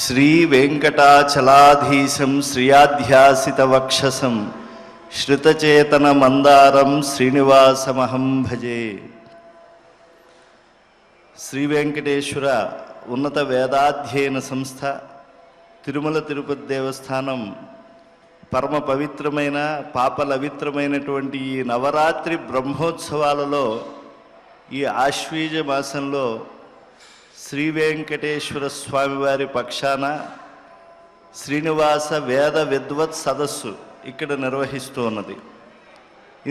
శ్రీ వెంకటాచలాధీశం శ్రియాధ్యాసితవక్షసం శ్రుతచేతన మందారం శ్రీనివాసమహం భజే. శ్రీ వెంకటేశ్వర ఉన్నత వేదాధ్యయన సంస్థ తిరుమల తిరుపతి దేవస్థానం పరమ పవిత్రమైన పాపలవిత్రమైనటువంటి ఈ నవరాత్రి బ్రహ్మోత్సవాలలో ఈ ఆశ్వీజ మాసంలో శ్రీ వెంకటేశ్వర స్వామివారి పక్షాన శ్రీనివాస వేద విద్వత్ సదస్సు ఇక్కడ నిర్వహిస్తూ ఉన్నది.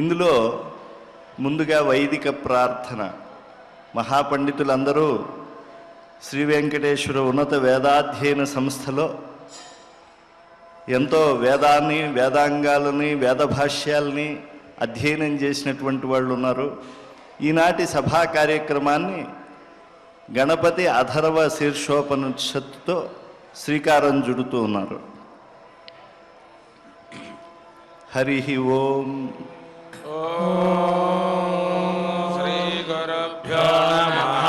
ఇందులో ముందుగా వైదిక ప్రార్థన. మహాపండితులందరూ శ్రీ వెంకటేశ్వర ఉన్నత వేదాధ్యయన సంస్థలో ఎంతో వేదాన్ని, వేదాంగాలని, వేదభాష్యాలని అధ్యయనం చేసినటువంటి వాళ్ళు ఉన్నారు. ఈనాటి సభా కార్యక్రమాన్ని గణపతి అథర్వ శీర్షోపనిషత్తుతో శ్రీకారం చుడుతూ ఉన్నారు. హరి ఓం. శ్రీ గురుభ్యో నమః.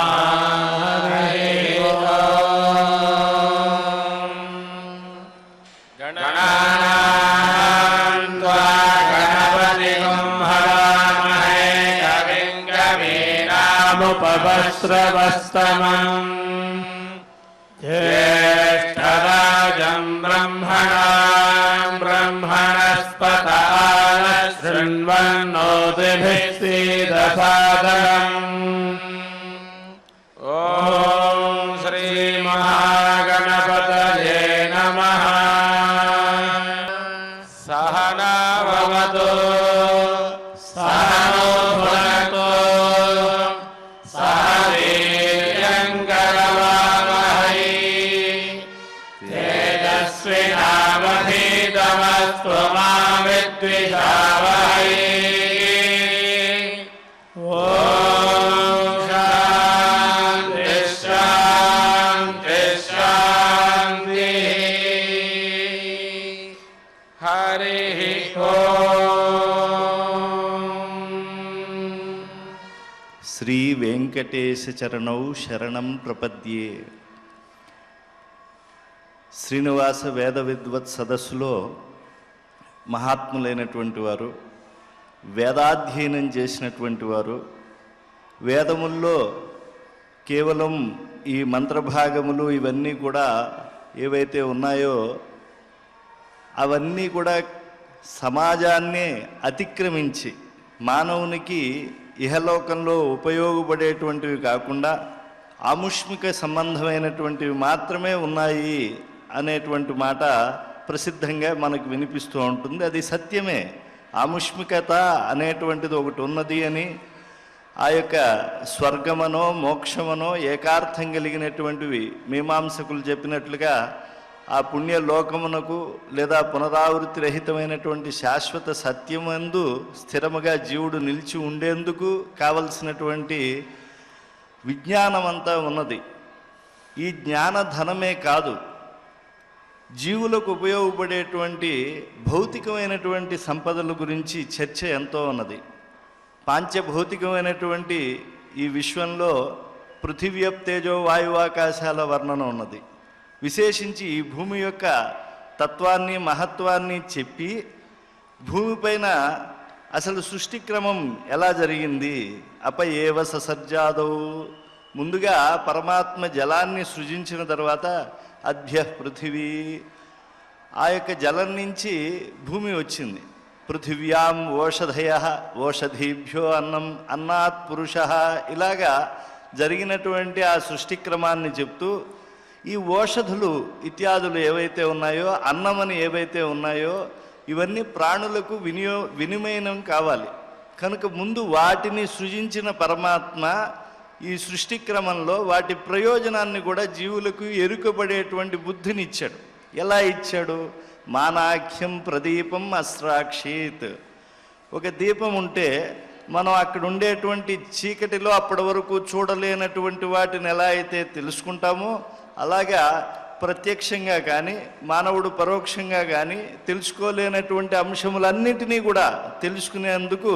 ఉపవస్త్రవస్తమం జ్యేష్ఠరాజం బ్రహ్మణాం బ్రహ్మణస్పత శృణ్వన్నోతిభిः सीदसादरम्. ఓం శ్రీ మహాగణపతయే నమః. సహనా భవతు సహనో భునక్తు తేజస్వినావధీతమస్తు మా విద్విషావహై. ఓం శాంతి శాంతి శాంతి. హరి ఓం. శ్రీ వెంకటేశ చరణౌ శరణం ప్రపద్యే. శ్రీనివాస వేద విద్వత్ సదస్సులో మహాత్ములైనటువంటి వారు, వేదాధ్యయనం చేసినటువంటి వారు, వేదముల్లో కేవలం ఈ మంత్రభాగములు ఇవన్నీ కూడా ఏవైతే ఉన్నాయో అవన్నీ కూడా సమాజాన్నే అతిక్రమించి మానవునికి ఇహలోకంలో ఉపయోగపడేటువంటివి కాకుండా ఆముష్మిక సంబంధమైనటువంటివి మాత్రమే ఉన్నాయి అనేటువంటి మాట ప్రసిద్ధంగా మనకు వినిపిస్తూ ఉంటుంది. అది సత్యమే. ఆముష్మికత అనేటువంటిది ఒకటి ఉన్నది అని, ఆ యొక్క స్వర్గమనో మోక్షమనో ఏకార్థం కలిగినటువంటివి మీమాంసకులు చెప్పినట్లుగా ఆ పుణ్యలోకమునకు లేదా పునరావృత్తి రహితమైనటువంటి శాశ్వత సత్యమందు స్థిరముగా జీవుడు నిలిచి ఉండేందుకు కావలసినటువంటి విజ్ఞానమంతా ఉన్నది. ఈ జ్ఞానధనమే కాదు, జీవులకు ఉపయోగపడేటువంటి భౌతికమైనటువంటి సంపదల గురించి చర్చ ఎంతో ఉన్నది. పాంచభౌతికమైనటువంటి ఈ విశ్వంలో పృథివ్యప్తేజో వాయువాకాశాల వర్ణన ఉన్నది. విశేషించి ఈ భూమి యొక్క తత్వాన్ని, మహత్వాన్ని చెప్పి భూమిపైన అసలు సృష్టి క్రమం ఎలా జరిగింది, అపయేవ ససర్జాదౌ, ముందుగా పరమాత్మ జలాన్ని సృజించిన తర్వాత అద్భ్య పృథివీ, ఆ యొక్క జలం నుంచి భూమి వచ్చింది. పృథివ్యాం ఓషధయ ఓషధీభ్యో అన్నం అన్నాత్ పురుష, ఇలాగా జరిగినటువంటి ఆ సృష్టి క్రమాన్ని చెప్తూ ఈ ఓషధులు ఇత్యాదులు ఏవైతే ఉన్నాయో, అన్నమని ఏవైతే ఉన్నాయో ఇవన్నీ ప్రాణులకు వినిమయం కావాలి. కనుక ముందు వాటిని సృజించిన పరమాత్మ ఈ సృష్టి క్రమంలో వాటి ప్రయోజనాన్ని కూడా జీవులకు ఎరుకబడేటువంటి బుద్ధిని ఇచ్చాడు. ఎలా ఇచ్చాడు? మానాఖ్యం ప్రదీపం అస్రాక్షీత్. ఒక దీపం ఉంటే మనం అక్కడ ఉండేటువంటి చీకటిలో అప్పటి వరకు చూడలేనటువంటి వాటిని ఎలా అయితే తెలుసుకుంటామో, అలాగా ప్రత్యక్షంగా కానీ మానవుడు పరోక్షంగా కానీ తెలుసుకోలేనటువంటి అంశములన్నిటినీ కూడా తెలుసుకునేందుకు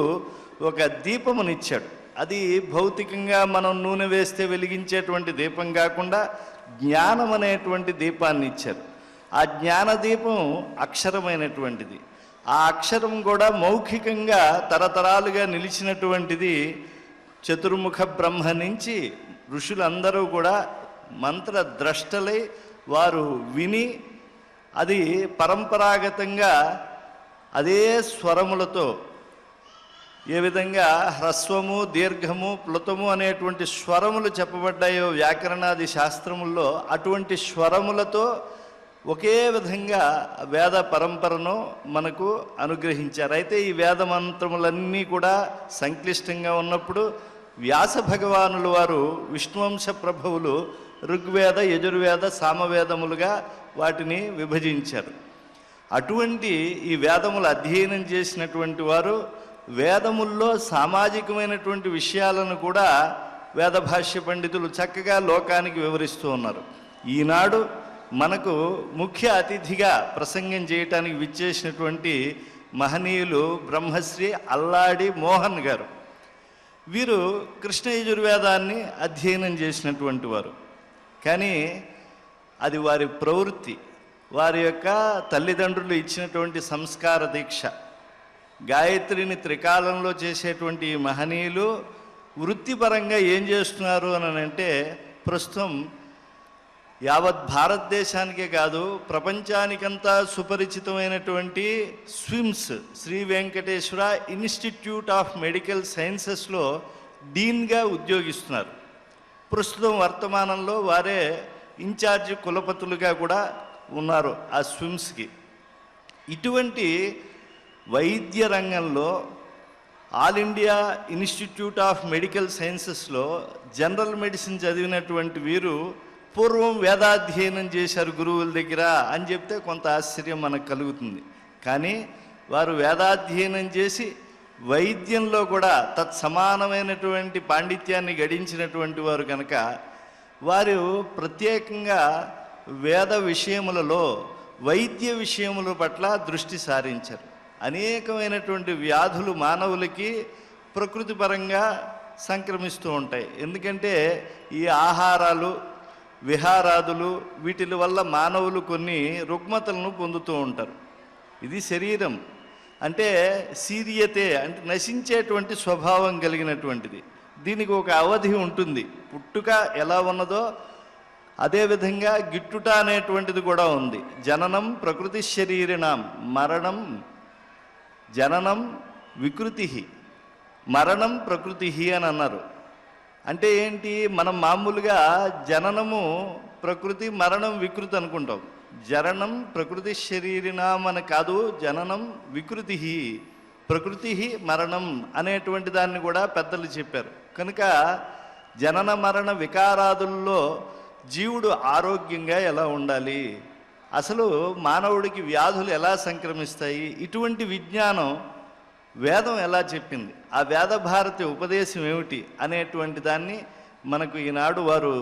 ఒక దీపమునిచ్చాడు. అది భౌతికంగా మనం నూనె వేస్తే వెలిగించేటువంటి దీపం కాకుండా జ్ఞానం అనేటువంటి దీపాన్ని ఇచ్చారు. ఆ జ్ఞానదీపం అక్షరమైనటువంటిది. ఆ అక్షరం కూడా మౌఖికంగా తరతరాలుగా నిలిచినటువంటిది. చతుర్ముఖ బ్రహ్మ నుంచి ఋషులందరూ కూడా మంత్రద్రష్టలై వారు విని అది పరంపరాగతంగా అదే స్వరములతో, ఏ విధంగా హ్రస్వము, దీర్ఘము, ప్లుతము అనేటువంటి స్వరములు చెప్పబడ్డాయో వ్యాకరణాది శాస్త్రముల్లో, అటువంటి స్వరములతో ఒకే విధంగా వేద పరంపరను మనకు అనుగ్రహించారు. అయితే ఈ వేద మంత్రములన్నీ కూడా సంక్లిష్టంగా ఉన్నప్పుడు వ్యాస భగవానులు వారు విష్ణువంశ ప్రభవులు ఋగ్వేద, యజుర్వేద, సామవేదములుగా వాటిని విభజించారు. అటువంటి ఈ వేదములు అధ్యయనం చేసినటువంటి వారు వేదముల్లో సామాజికమైనటువంటి విషయాలను కూడా వేద భాష్య పండితులు చక్కగా లోకానికి వివరిస్తూ ఉన్నారు. ఈనాడు మనకు ముఖ్య అతిథిగా ప్రసంగం చేయటానికి విచ్చేసినటువంటి మహనీయులు బ్రహ్మశ్రీ అల్లాడి మోహన్ గారు. వీరు కృష్ణ యజుర్వేదాన్ని అధ్యయనం చేసినటువంటి వారు. కానీ అది వారి ప్రవృత్తి, వారి యొక్క తల్లిదండ్రులు ఇచ్చినటువంటి సంస్కార దీక్ష. గాయత్రిని త్రికాలంలో చేసేటువంటి ఈ మహనీయులు వృత్తిపరంగా ఏం చేస్తున్నారు అని అంటే, ప్రస్తుతం యావత్ భారతదేశానికే కాదు ప్రపంచానికంతా సుపరిచితమైనటువంటి SVIMS Sri Venkateswara institute of medical సైన్సెస్లో డీన్గా ఉద్యోగిస్తున్నారు. ప్రస్తుతం వర్తమానంలో వారే ఇన్ఛార్జి కులపతులుగా కూడా ఉన్నారు ఆ స్విమ్స్కి. ఇటువంటి వైద్య రంగంలో all India institute of medical సైన్సెస్లో జనరల్ మెడిసిన్ చదివినటువంటి వీరు పూర్వం వేదాధ్యయనం చేశారు గురువుల దగ్గర అని చెప్తే కొంత ఆశ్చర్యం మనకు కలుగుతుంది. కానీ వారు వేదాధ్యయనం చేసి వైద్యంలో కూడా తత్సమానమైనటువంటి పాండిత్యాన్ని గడించినటువంటి వారు కనుక వారు ప్రత్యేకంగా వేద విషయములలో, వైద్య విషయముల పట్ల దృష్టి సారించారు. అనేకమైనటువంటి వ్యాధులు మానవులకి ప్రకృతి పరంగా సంక్రమిస్తూ ఉంటాయి. ఎందుకంటే ఈ ఆహారాలు, విహారాదులు, వీటి వల్ల మానవులు కొన్ని రుగ్మతలను పొందుతూ ఉంటారు. ఇది శరీరం అంటే సీరియతే, అంటే నశించేటువంటి స్వభావం కలిగినటువంటిది. దీనికి ఒక అవధి ఉంటుంది. పుట్టుక ఎలా ఉన్నదో అదేవిధంగా గిట్టుట అనేటువంటిది కూడా ఉంది. జననం ప్రకృతి శరీరిణం, మరణం జననం వికృతి, మరణం ప్రకృతి అని అన్నారు. అంటే ఏంటి? మనం మామూలుగా జననము ప్రకృతి, మరణం వికృతి అనుకుంటాం. జననం ప్రకృతి శరీరినాం అని కాదు, జననం వికృతి, ప్రకృతి మరణం అనేటువంటి దాన్ని కూడా పెద్దలు చెప్పారు. కనుక జనన మరణ వికారాదుల్లో జీవుడు ఆరోగ్యంగా ఎలా ఉండాలి, అసలు మానవుడికి వ్యాధులు ఎలా సంక్రమిస్తాయి, ఇటువంటి విజ్ఞానం వేదం ఎలా చెప్పింది, ఆ వేద భారతి ఉపదేశం ఏమిటి అనేటువంటి దాన్ని మనకు ఈనాడు వారు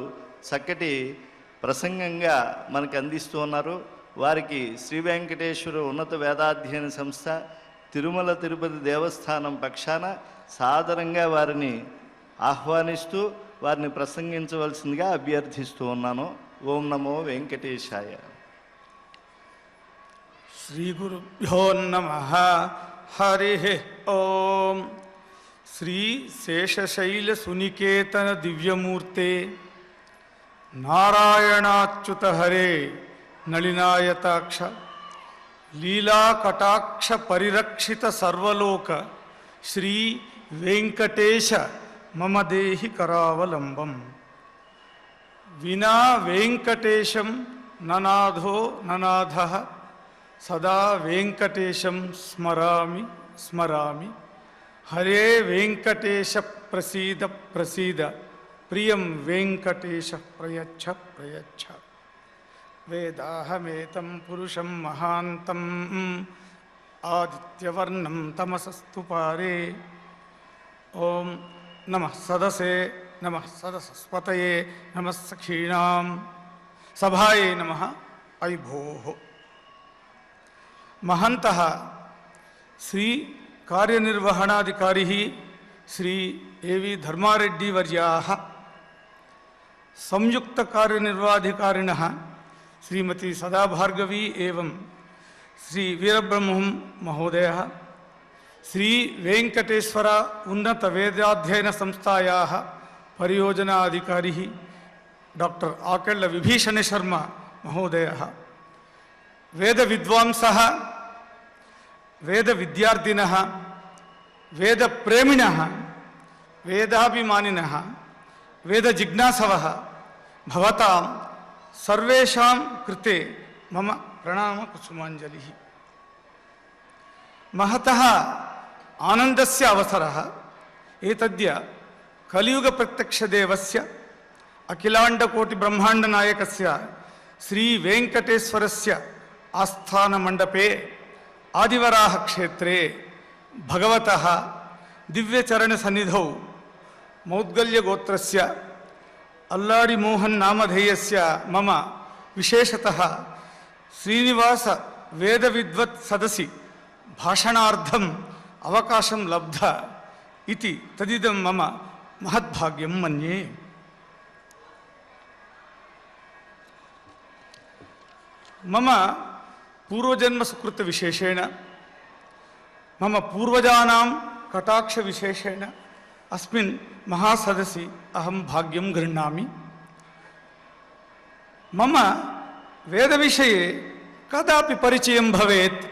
చక్కటి ప్రసంగంగా మనకు అందిస్తూ ఉన్నారు. వారికి శ్రీ వెంకటేశ్వర ఉన్నత వేదాధ్యయన సంస్థ తిరుమల తిరుపతి దేవస్థానం పక్షాన సాదరంగా వారిని ఆహ్వానిస్తూ వారిని ప్రసంగించవలసిందిగా అభ్యర్థిస్తూ ఉన్నాను. ఓం నమో వెంకటేశాయ. శ్రీ గురుభ్యో నమః. హరి ఓం. శ్రీ శేషశైల సునికేతన దివ్యమూర్తే నారాయణాచ్యుత హరే నళినాయతాక్ష లీలాకటాక్ష పరిరక్షిత సర్వలోక శ్రీ వెంకటేశ మమ దేహి కరావలంబం. వినా వెంకటేశం ననాథో ననాథః సదా వెంకటేశం స్మరామి స్మరామి. హరే వెంకటేశ ప్రసీద ప్రసీద, ప్రియం వెంకటేశ ప్రయచ్ఛ ప్రయచ్ఛ. వేదాహమేతం పురుషం మహాంతం ఆదిత్యవర్ణం తమసస్తు పారే. ఓం నమః సదసే నమః సదసస్పతయే నమః సఖీనాం సభాయే నమః. అయి భోః మహంతః శ్రీ కార్యనిర్వహణాధికారి శ్రీ ఏవి ధర్మారెడ్డి వర్యాః संयुक्त कार्यनिर्वाधिकारिणः श्रीमती सदा भार्गवी एवं श्री वीरब्रह्म महोदयः, श्री वेंकटेश्वर उन्नत वेदाध्ययन संस्थायाः परियोजना अधिकारी डॉक्टर आकेल्ल विभीषण शर्मा महोदयः, वेद विद्वांसः, वेद विद्यार्थिनः, वेद प्रेमिणः, वेदाभिमानिनः, वेद जिज्ञासवः भवतां सर्वेषां कृते मम प्रणाम कुसुमाञ्जलिः। महतः आनन्दस्य अवसरः एतद्य कलियुग प्रत्यक्षदेवस्य अखिलाण्डकोटि ब्रह्माण्डनायकस्य श्री वेंकटेश्वरस्य आस्थानमण्डपे आदिवराह क्षेत्रे भगवतः दिव्यचरणसन्निधौ मौद्गल्यगोत्रस्य अल्लाडि मोहन नामधेयस्य मम विशेषतः श्रीनिवास वेदविद्वत् सदसि भाषणार्थम् अवकाशं लब्ध इति तदिदं मम महद्भाग्यं मन्ये। मम पूर्वजन्मसुकृतविशेषेण मम पूर्वजानां कटाक्षविशेषेण अस्मिन् महासदसि अहं भाग्यं गृह्णामि। मम वेदविषये कदापि परिचयं भवेत्,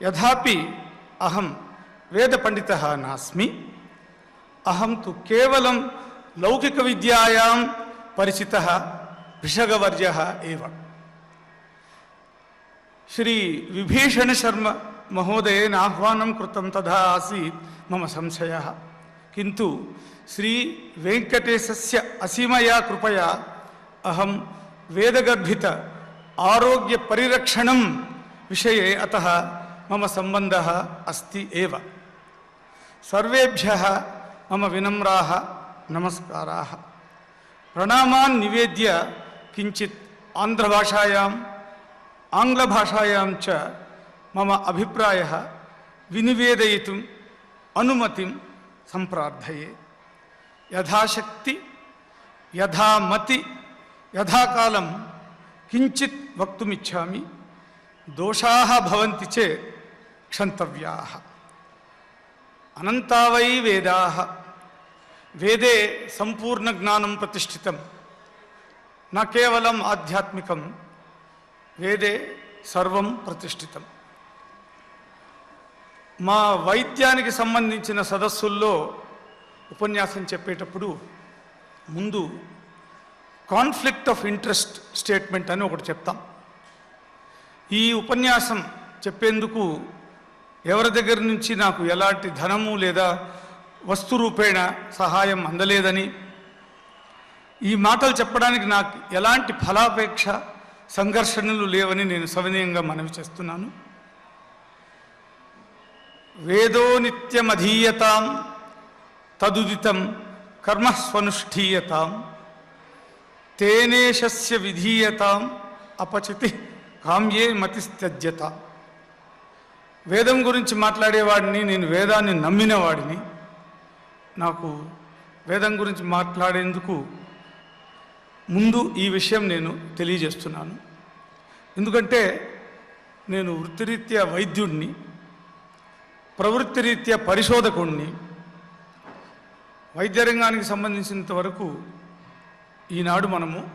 यथापि अहं वेदपण्डितः नास्मि। अहं तु केवलं लौकिकविद्यायां परिचितः भिषगवर्यः एव। श्री विभीषण शर्मा महोदयेन आह्वानं कृतं तथा आसीत् मम संशयः, किन्तु श्री वेंकटेशस्य असीमया कृपया अहं वेदगर्भित आरोग्य परिरक्षणं विषये अतः मम सम्बन्धः अस्ति एव। सर्वेभ्यः मम विनम्राः नमस्काराः। प्रणामान् निवेद्य किञ्चित् आन्ध्रभाषायाम् आङ्ग्लभाषायां च मम अभिप्रायः विनिवेदयितुम् अनुमतिं सम्प्रार्थये। यथाशक्ति यथामति यथाकालं किञ्चित् वक्तुमिच्छामि। दोषाः भवन्ति चेत् क्षन्तव्याः। अनन्ता वै वेदाः, वेदे सम्पूर्णज्ञानं प्रतिष्ठितं, न केवलम् आध्यात्मिकं, वेदे सर्वं प्रतिष्ठितं। మా వైద్యానికి సంబంధించిన సదస్సుల్లో ఉపన్యాసం చెప్పేటప్పుడు ముందు కాన్ఫ్లిక్ట్ ఆఫ్ ఇంట్రెస్ట్ స్టేట్మెంట్ అని ఒకటి చెప్తాం. ఈ ఉపన్యాసం చెప్పేందుకు ఎవరి దగ్గర నుంచి నాకు ఎలాంటి ధనము లేదా వస్తు రూపేణ సహాయం అందలేదని, ఈ మాటలు చెప్పడానికి నాకు ఎలాంటి ఫలాపేక్ష సంఘర్షణలు లేవని నేను సవినయంగా మనవి చేస్తున్నాను. వేదో నిత్యమధీయతాం తదుదితం కర్మ స్వనుష్ఠీయతాం తేనేశస్య విధీయతాం అపచితి కామ్యే మతిస్త్యజ్యతాం. వేదం గురించి మాట్లాడేవాడిని, నేను వేదాన్ని నమ్మినవాడిని. నాకు వేదం గురించి మాట్లాడేందుకు ముందు ఈ విషయం నేను తెలియజేస్తున్నాను. ఎందుకంటే నేను వృత్తిరీత్యా వైద్యుడిని, ప్రవృత్తిరీత్యా పరిశోధకుడిని. వైద్య రంగానికి సంబంధించినంత వరకు ఈనాడు మనము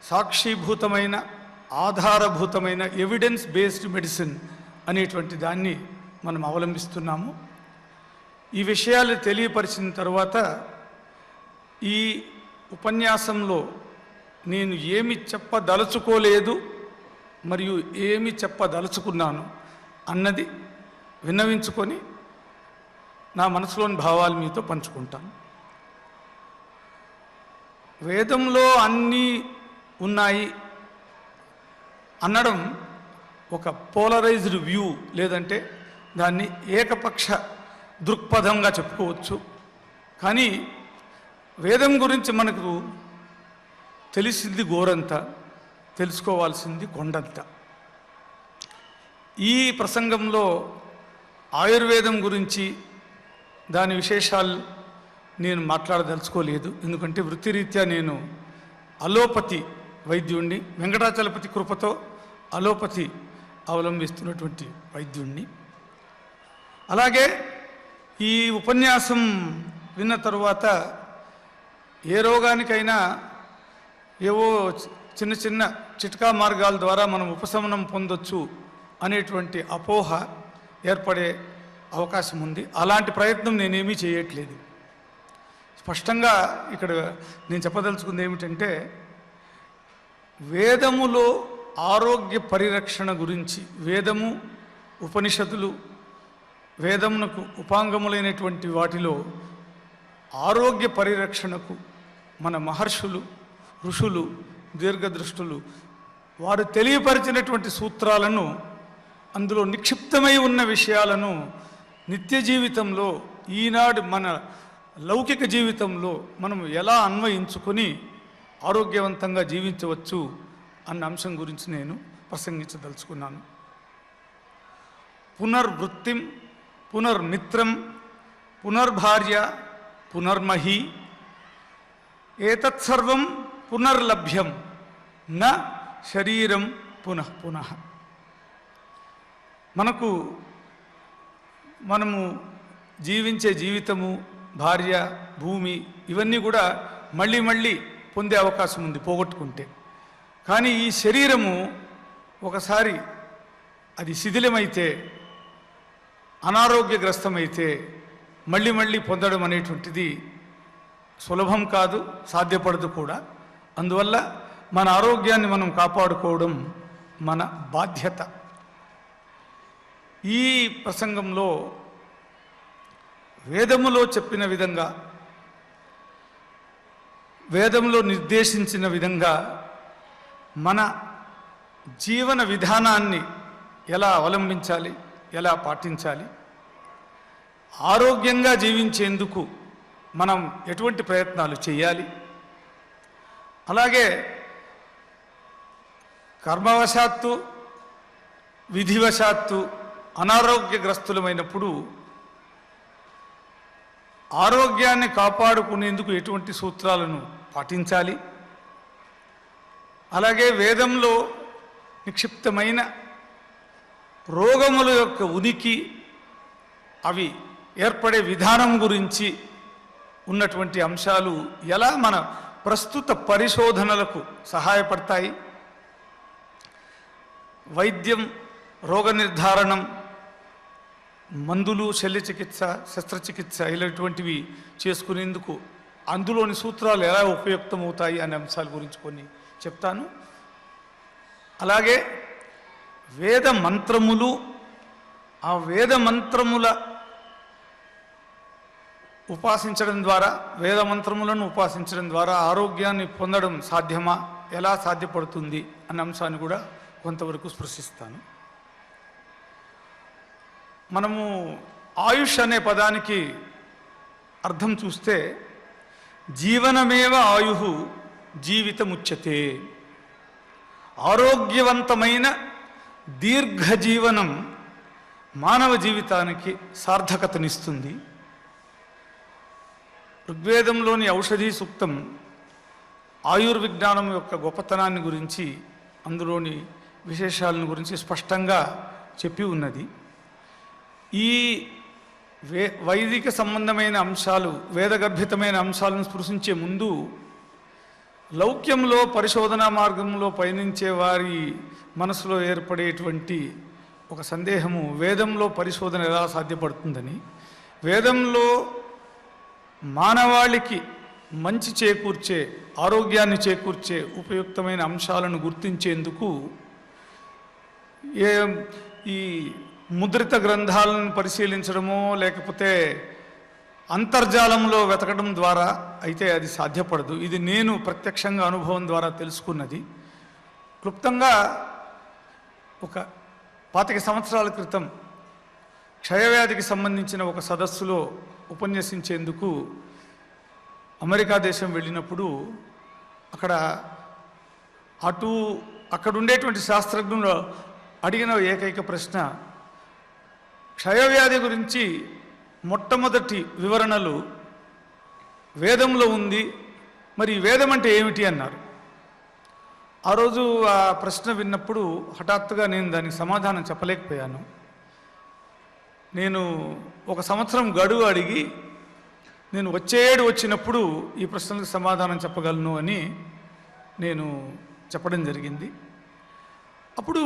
సాక్షీభూతమైన ఆధారభూతమైన ఎవిడెన్స్ బేస్డ్ మెడిసిన్ అనేటువంటి దాన్ని మనం అవలంబిస్తున్నాము. ఈ విషయాలు తెలియపరిచిన తర్వాత ఈ ఉపన్యాసంలో నేను ఏమి చెప్పదలుచుకోలేదు మరియు ఏమి చెప్పదలుచుకున్నాను అన్నది విన్నవించుకొని నా మనసులోని భావాలు మీతో పంచుకుంటాను. వేదంలో అన్నీ ఉన్నాయి అనడం ఒక పోలరైజ్డ్ వ్యూ, లేదంటే దాన్ని ఏకపక్ష దృక్పథంగా చెప్పుకోవచ్చు. కానీ వేదం గురించి మనకు తెలిసింది గోరంత, తెలుసుకోవాల్సింది కొండంత. ఈ ప్రసంగంలో ఆయుర్వేదం గురించి, దాని విశేషాలు, నేను మాట్లాడదలుచుకోలేదు. ఎందుకంటే వృత్తిరీత్యా నేను అలోపతి వైద్యుణ్ణి, వెంకటాచలపతి కృపతో అలోపతి అవలంబిస్తున్నటువంటి వైద్యుణ్ణి. అలాగే ఈ ఉపన్యాసం విన్న తరువాత ఏ రోగానికైనా ఏవో చిన్న చిన్న చిట్కా మార్గాల ద్వారా మనం ఉపశమనం పొందొచ్చు అనేటువంటి అపోహ ఏర్పడే అవకాశం ఉంది. అలాంటి ప్రయత్నం నేనేమీ చేయట్లేదు. స్పష్టంగా ఇక్కడ నేను చెప్పదలుచుకుంది ఏమిటంటే, వేదములో ఆరోగ్య పరిరక్షణ గురించి, వేదము ఉపనిషత్తులు వేదమునకు ఉపాంగములైనటువంటి వాటిలో ఆరోగ్య పరిరక్షణకు మన మహర్షులు, ఋషులు, దీర్ఘదృష్టులు వారు తెలియపరిచినటువంటి సూత్రాలను, అందులో నిక్షిప్తమై ఉన్న విషయాలను నిత్య జీవితంలో, ఈనాడు మన లౌకిక జీవితంలో మనం ఎలా అన్వయించుకొని ఆరోగ్యవంతంగా జీవించవచ్చు అన్న అంశం గురించి నేను ప్రసంగించదలుచుకున్నాను. పునర్వృత్తిం పునర్మిత్రం పునర్భార్య పునర్మహి ఏతత్సర్వం పునర్లభ్యం న శరీరం పునః పునః. మనము జీవించే జీవితము, భార్య, భూమి ఇవన్నీ కూడా మళ్ళీ మళ్ళీ పొందే అవకాశం ఉంది పోగొట్టుకుంటే. కానీ ఈ శరీరము ఒకసారి అది శిథిలమైతే, అనారోగ్యగ్రస్తమైతే మళ్ళీ మళ్ళీ పొందడం అనేటువంటిది సులభం కాదు, సాధ్యపడదు కూడా. అందువల్ల మన ఆరోగ్యాన్ని మనం కాపాడుకోవడం మన బాధ్యత. ఈ ప్రసంగంలో వేదములో చెప్పిన విధంగా, వేదంలో నిర్దేశించిన విధంగా మన జీవన విధానాన్ని ఎలా అవలంబించాలి, ఎలా పాటించాలి, ఆరోగ్యంగా జీవించేందుకు మనం ఎటువంటి ప్రయత్నాలు చేయాలి, అలాగే కర్మవశాత్తు విధివశాత్తు అనారోగ్యగ్రస్తులమైనప్పుడు ఆరోగ్యాన్ని కాపాడుకునేందుకు ఎటువంటి సూత్రాలను పాటించాలి, అలాగే వేదంలో నిక్షిప్తమైన రోగముల యొక్క ఉనికి, అవి ఏర్పడే విధానం గురించి ఉన్నటువంటి అంశాలు ఎలా మన ప్రస్తుత పరిశోధనలకు సహాయపడతాయి, వైద్యం, రోగ నిర్ధారణం, మందులు, శల్యచికిత్స, శస్త్రచికిత్స ఇలాంటివి చేసుకునేందుకు అందులోని సూత్రాలు ఎలా ఉపయుక్తమవుతాయి అనే అంశాల గురించి కొన్ని చెప్తాను. అలాగే వేద మంత్రములు, ఆ వేద మంత్రముల ఉపాసించడం ద్వారా, వేద మంత్రములను ఉపాసించడం ద్వారా ఆరోగ్యాన్ని పొందడం సాధ్యమా, ఎలా సాధ్యపడుతుంది అన్న అంశాన్ని కూడా కొంతవరకు స్పృశిస్తాను. మనము ఆయుష్ అనే పదానికి అర్థం చూస్తే, జీవనమేవ ఆయు జీవితముచ్యతే. ఆరోగ్యవంతమైన దీర్ఘజీవనం మానవ జీవితానికి సార్థకతనిస్తుంది. ఋగ్వేదంలోని ఔషధీ సూక్తం ఆయుర్విజ్ఞానం యొక్క గొప్పతనాన్ని గురించి, అందులోని విశేషాలను గురించి స్పష్టంగా చెప్పి ఉన్నది. ఈ వైదిక సంబంధమైన అంశాలు, వేదగర్భితమైన అంశాలను స్పృశించే ముందు లౌక్యంలో, పరిశోధనా మార్గంలో పయనించే వారి మనసులో ఏర్పడేటువంటి ఒక సందేహము, వేదంలో పరిశోధన ఎలా సాధ్యపడుతుందని. వేదంలో మానవాళికి మంచి చేకూర్చే, ఆరోగ్యాన్ని చేకూర్చే ఉపయుక్తమైన అంశాలను గుర్తించేందుకు ఈ ముద్రిత గ్రంథాలను పరిశీలించడమో లేకపోతే అంతర్జాలంలో వెతకడం ద్వారా అయితే అది సాధ్యపడదు. ఇది నేను ప్రత్యక్షంగా అనుభవం ద్వారా తెలుసుకున్నది. క్లుప్తంగా ఒక 25 సంవత్సరాల క్రితం క్షయవ్యాధికి సంబంధించిన ఒక సదస్సులో ఉపన్యసించేందుకు అమెరికా దేశం వెళ్ళినప్పుడు అక్కడ ఉండేటువంటి శాస్త్రజ్ఞులు అడిగిన ఏకైక ప్రశ్న, క్షయవ్యాధి గురించి మొట్టమొదటి వివరణలు వేదంలో ఉంది, మరి వేదం అంటే ఏమిటి అన్నారు. ఆ రోజు ఆ ప్రశ్న విన్నప్పుడు హఠాత్తుగా నేను దానికి సమాధానం చెప్పలేకపోయాను. నేను 1 సంవత్సరం గడువు అడిగి నేను వచ్చేడు వచ్చినప్పుడు ఈ ప్రశ్నలకు సమాధానం చెప్పగలను అని నేను చెప్పడం జరిగింది. అప్పుడు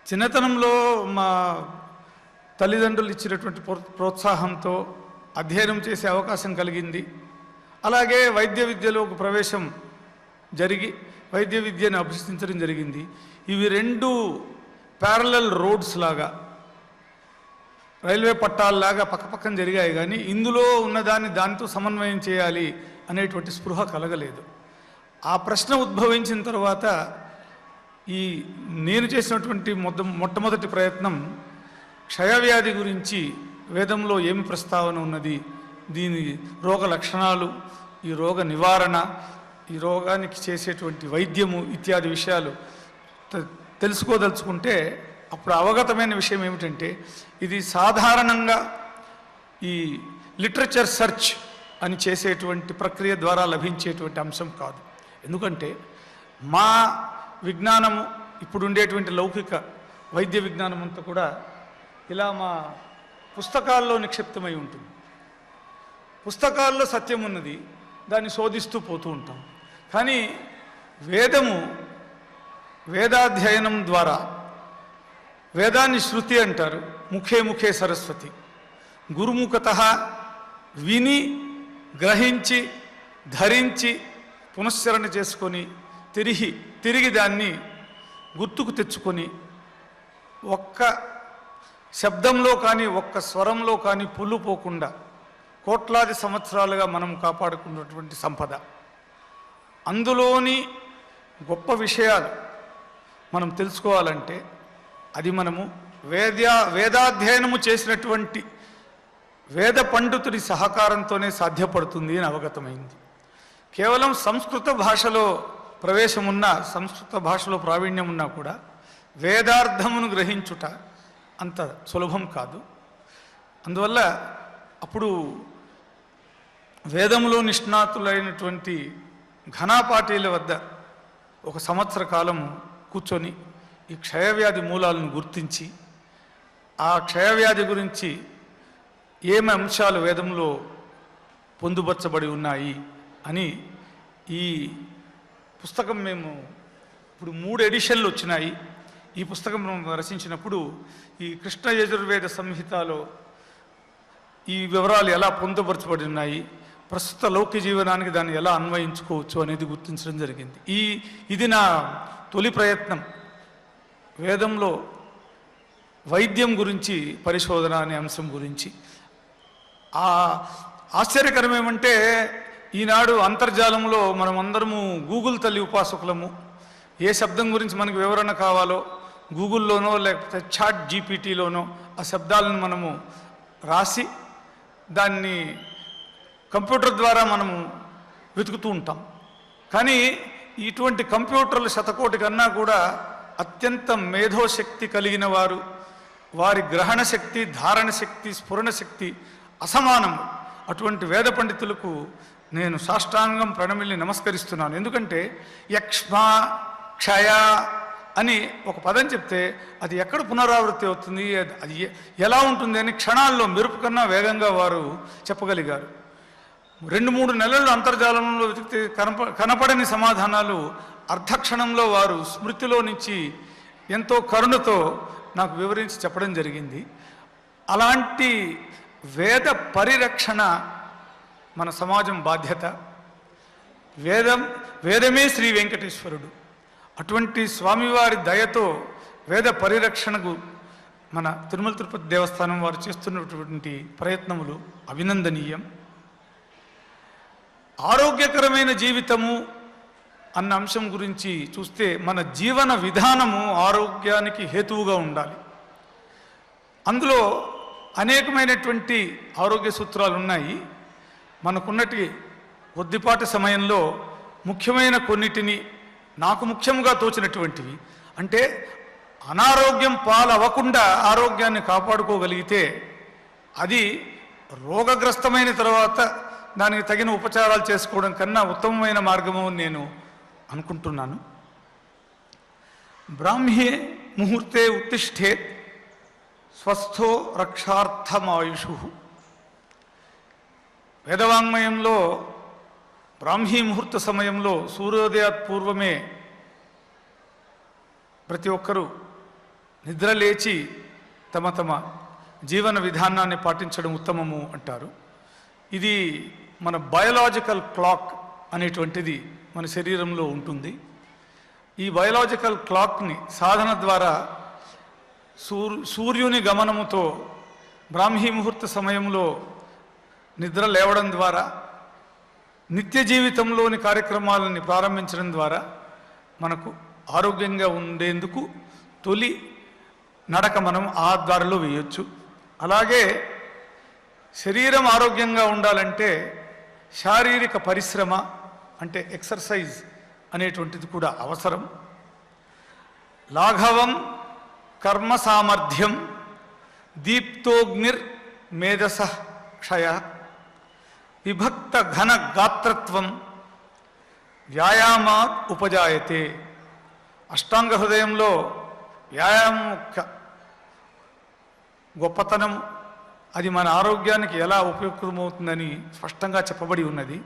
చిన్నతనంలో మా తల్లిదండ్రులు ఇచ్చినటువంటి ప్రోత్సాహంతో అధ్యయనం చేసే అవకాశం కలిగింది. అలాగే వైద్య విద్యలోకి ప్రవేశం జరిగి వైద్య విద్యను అభ్యసించడం జరిగింది. ఇవి 2 ప్యారలల్ రోడ్స్ లాగా, రైల్వే పట్టాల్లాగా పక్కపక్కన జరిగాయి. కానీ ఇందులో ఉన్నదాన్ని దానితో సమన్వయం చేయాలి అనేటువంటి స్పృహ కలగలేదు. ఆ ప్రశ్న ఉద్భవించిన తర్వాత నేను చేసినటువంటి మొట్టమొదటి ప్రయత్నం క్షయవ్యాధి గురించి వేదంలో ఏమి ప్రస్తావన ఉన్నది, దీని రోగ లక్షణాలు, ఈ రోగ నివారణ, ఈ రోగానికి చేసేటువంటి వైద్యము ఇత్యాది విషయాలు తెలుసుకోదలుచుకుంటే అప్పుడు అవగతమైన విషయం ఏమిటంటే ఇది సాధారణంగా ఈ లిటరేచర్ సెర్చ్ అని చేసేటువంటి ప్రక్రియ ద్వారా లభించేటువంటి అంశం కాదు. ఎందుకంటే మా విజ్ఞానము ఇప్పుడు ఉండేటువంటి లౌకిక వైద్య విజ్ఞానం అంతా కూడా ఇలా మా పుస్తకాల్లో నిక్షిప్తమై ఉంటుంది. పుస్తకాల్లో సత్యం ఉన్నది, దాన్ని శోధిస్తూ పోతూ ఉంటాం. కానీ వేదాధ్యయనం ద్వారా, వేదాన్ని శృతి అంటారు, ముఖే ముఖే సరస్వతి, గురుముఖతః విని గ్రహించి ధరించి పునశ్చరణ చేసుకొని తిరిగి దాన్ని గుర్తుకు తెచ్చుకొని ఒక్క శబ్దంలో కానీ ఒక్క స్వరంలో కానీ పుల్లుపోకుండా కోట్లాది సంవత్సరాలుగా మనం కాపాడుకున్నటువంటి సంపద. అందులోని గొప్ప విషయాలు మనం తెలుసుకోవాలంటే అది మనము వేదాధ్యయనము చేసినటువంటి వేద పండితుడి సహకారంతోనే సాధ్యపడుతుంది అని అవగతమైంది. కేవలం సంస్కృత భాషలో ప్రవేశమున్నా, సంస్కృత భాషలో ప్రావీణ్యం ఉన్నా కూడా వేదార్థమును గ్రహించుట అంత సులభం కాదు. అందువల్ల అప్పుడు వేదంలో నిష్ణాతులైనటువంటి ఘనాపాటీల వద్ద 1 సంవత్సర కాలం కూర్చొని ఈ క్షయవ్యాధి మూలాలను గుర్తించి ఆ క్షయవ్యాధి గురించి ఏమి అంశాలు వేదంలో పొందుపరచబడి ఉన్నాయి అని ఈ పుస్తకం మేము ఇప్పుడు 3 ఎడిషన్లు వచ్చినాయి. ఈ పుస్తకం మేము రచించినప్పుడు ఈ కృష్ణ యజుర్వేద సంహితలో ఈ వివరాలు ఎలా పొందుపరచబడి ఉన్నాయి, ప్రస్తుత లౌకిక జీవనానికి దాన్ని ఎలా అన్వయించుకోవచ్చు అనేది గుర్తించడం జరిగింది. ఇది నా తొలి ప్రయత్నం వేదంలో వైద్యం గురించి పరిశోధన అనే అంశం గురించి. ఆశ్చర్యకరం ఏమంటే ఈనాడు అంతర్జాలంలో మనం అందరము గూగుల్ తల్లి ఉపాసకులము. ఏ శబ్దం గురించి మనకు వివరణ కావాలో గూగుల్లోనో లేకపోతే చాట్ జీపీటీలోనో ఆ శబ్దాలను మనము రాసి దాన్ని కంప్యూటర్ ద్వారా మనము వెతుకుతూ ఉంటాం. కానీ ఇటువంటి కంప్యూటర్లు 100 కన్నా కూడా అత్యంత మేధోశక్తి కలిగిన వారి గ్రహణ శక్తి, ధారణ శక్తి, స్ఫురణ శక్తి అసమానం. అటువంటి వేద పండితులకు నేను సాష్టాంగం ప్రణమిల్లి నమస్కరిస్తున్నాను. ఎందుకంటే యక్ష్మ క్షయ అని ఒక పదం చెప్తే అది ఎక్కడ పునరావృత్తి అవుతుంది, అది ఎలా ఉంటుంది అని క్షణాల్లో మెరుపు కన్నా వేగంగా వారు చెప్పగలిగారు. 2-3 నెలలు అంతర్జాలంలో వెతికితే కనపడని సమాధానాలు అర్ధక్షణంలో వారు స్మృతిలో నుంచి ఎంతో కరుణతో నాకు వివరించి చెప్పడం జరిగింది. అలాంటి వేద పరిరక్షణ మన సమాజం బాధ్యత. వేదమే శ్రీ వెంకటేశ్వరుడు. అటువంటి స్వామివారి దయతో వేద పరిరక్షణకు మన తిరుమల తిరుపతి దేవస్థానం వారు చేస్తున్నటువంటి ప్రయత్నములు అభినందనీయం. ఆరోగ్యకరమైన జీవితము అన్న అంశం గురించి చూస్తే మన జీవన విధానము ఆరోగ్యానికి హేతువుగా ఉండాలి. అందులో అనేకమైనటువంటి ఆరోగ్య సూత్రాలు ఉన్నాయి. మనకున్నటి కొద్దిపాటి సమయంలో ముఖ్యమైన కొన్నిటిని నాకు ముఖ్యంగా తోచినటువంటివి, అంటే అనారోగ్యం పాలవ్వకుండా ఆరోగ్యాన్ని కాపాడుకోగలిగితే అది రోగగ్రస్తమైన తర్వాత దానికి తగిన ఉపచారాలు చేసుకోవడం కన్నా ఉత్తమమైన మార్గము అని నేను అనుకుంటున్నాను. బ్రాహ్మ్యే ముహూర్తే ఉత్తిష్ఠేత్ స్వస్థో రక్షార్థమాయుషు. వేదవాంగ్మయంలో బ్రాహ్మీ ముహూర్త సమయంలో సూర్యోదయాత్ పూర్వమే ప్రతి ఒక్కరూ నిద్ర లేచి తమ తమ జీవన విధానాన్ని పాటించడం ఉత్తమము అంటారు. ఇది మన బయోలాజికల్ క్లాక్ అనేటువంటిది మన శరీరంలో ఉంటుంది. ఈ బయోలాజికల్ క్లాక్ని సాధన ద్వారా సూర్యుని గమనముతో బ్రాహ్మీ ముహూర్త సమయంలో నిద్ర లేవడం ద్వారా నిత్య జీవితంలోని కార్యక్రమాలని ప్రారంభించడం ద్వారా మనకు ఆరోగ్యంగా ఉండేందుకు తొలి నడక మనం ఆ దారిలో వేయొచ్చు. అలాగే శరీరం ఆరోగ్యంగా ఉండాలంటే శారీరక పరిశ్రమ అంటే ఎక్సర్సైజ్ అనేటువంటిది కూడా అవసరం. లాఘవం కర్మ సామర్థ్యం దీప్తోగ్నిర్ మేధస క్షయ విభక్త ఘన గాత్రత్వం వ్యాయామాత్ ఉపజాయతే. అష్టాంగ హృదయంలో వ్యాయామం యొక్క గొప్పతనం, అది మన ఆరోగ్యానికి ఎలా ఉపయుక్తమవుతుందని స్పష్టంగా చెప్పబడి ఉన్నది.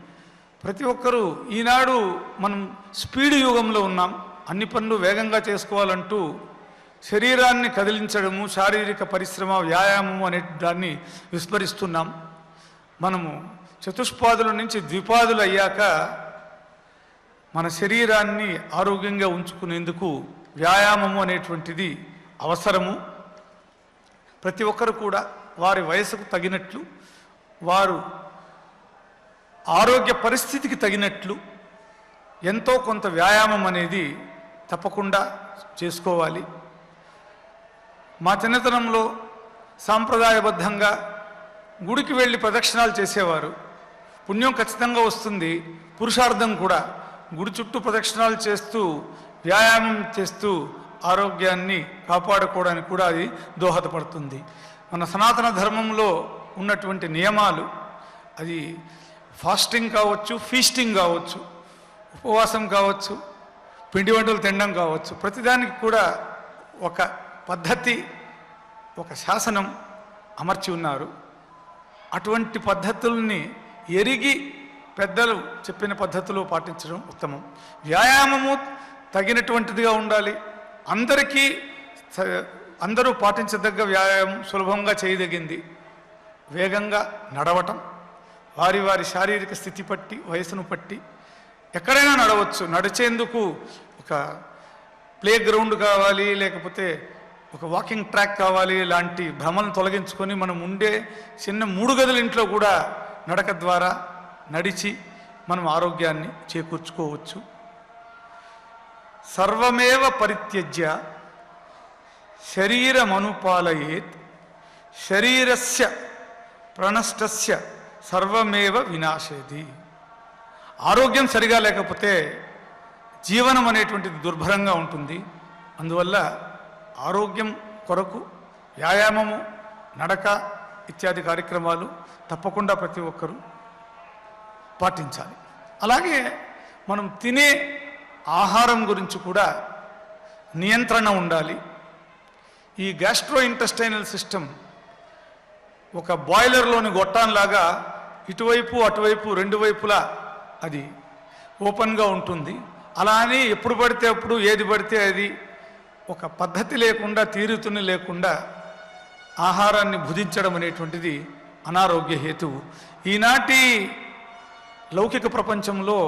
ప్రతి ఒక్కరూ ఈనాడు మనం స్పీడ్ యుగంలో ఉన్నాం. అన్ని పనులు వేగంగా చేసుకోవాలంటూ శరీరాన్ని కదిలించడము, శారీరక పరిశ్రమ, వ్యాయామము అనే దాన్ని విస్మరిస్తున్నాం. మనము చతుష్పాదుల నుంచి ద్విపాదులు అయ్యాక మన శరీరాన్ని ఆరోగ్యంగా ఉంచుకునేందుకు వ్యాయామము అనేటువంటిది అవసరము. ప్రతి ఒక్కరు కూడా వారి వయసుకు తగినట్లు, వారు ఆరోగ్య పరిస్థితికి తగినట్లు ఎంతో కొంత వ్యాయామం అనేది తప్పకుండా చేసుకోవాలి. మా చిన్నతనంలో సాంప్రదాయబద్ధంగా గుడికి వెళ్ళి ప్రదక్షిణాలు చేసేవారు. పుణ్యం ఖచ్చితంగా వస్తుంది, పురుషార్థం కూడా. గుడి చుట్టూ ప్రదక్షిణాలు చేస్తూ వ్యాయామం చేస్తూ ఆరోగ్యాన్ని కాపాడుకోవడానికి కూడా అది దోహదపడుతుంది. మన సనాతన ధర్మంలో ఉన్నటువంటి నియమాలు, అది ఫాస్టింగ్ కావచ్చు, ఫీస్టింగ్ కావచ్చు, ఉపవాసం కావచ్చు, పిండి వంటలు తినడం కావచ్చు, ప్రతిదానికి కూడా ఒక పద్ధతి, ఒక శాసనం అమర్చి ఉన్నారు. అటువంటి పద్ధతుల్ని ఎరిగి పెద్దలు చెప్పిన పద్ధతిలో పాటించడం ఉత్తమం. వ్యాయామము తగినటువంటిదిగా ఉండాలి. అందరూ పాటించదగ్గ వ్యాయామం, సులభంగా చేయదగింది వేగంగా నడవటం. వారి వారి శారీరక స్థితి పట్టి, వయసును పట్టి ఎక్కడైనా నడవచ్చు. నడిచేందుకు ఒక ప్లే గ్రౌండ్ కావాలి, లేకపోతే ఒక వాకింగ్ ట్రాక్ కావాలి. ఇలాంటి భ్రమలను తొలగించుకొని మనం ఉండే చిన్న 3 గదుల ఇంట్లో కూడా నడక ద్వారా నడిచి మనం ఆరోగ్యాన్ని చేకూర్చుకోవచ్చు. సర్వమేవ పరిత్యజ్య శరీరమనుపాలయేత్ శరీరస్య ప్రణష్టస్య సర్వమేవ వినాశేది. ఆరోగ్యం సరిగా లేకపోతే జీవనం అనేటువంటిది దుర్భరంగా ఉంటుంది. అందువల్ల ఆరోగ్యం కొరకు వ్యాయామము, నడక ఇత్యాది కార్యక్రమాలు తప్పకుండా ప్రతి ఒక్కరూ పాటించాలి. అలాగే మనం తినే ఆహారం గురించి కూడా నియంత్రణ ఉండాలి. ఈ గ్యాస్ట్రో ఇంటెస్టైనల్ సిస్టమ్ ఒక బాయిలర్లోని గొట్టాన్లాగా ఇటువైపు అటువైపు 2 వైపులా అది ఓపెన్గా ఉంటుంది. అలా అని ఎప్పుడు పడితే అప్పుడు ఏది పడితే అది ఒక పద్ధతి లేకుండా, తీరుతుని లేకుండా ఆహారాన్ని భుజించడం అనేటువంటిది అనారోగ్య హేతువు. ఈనాటి లౌకిక ప్రపంచంలో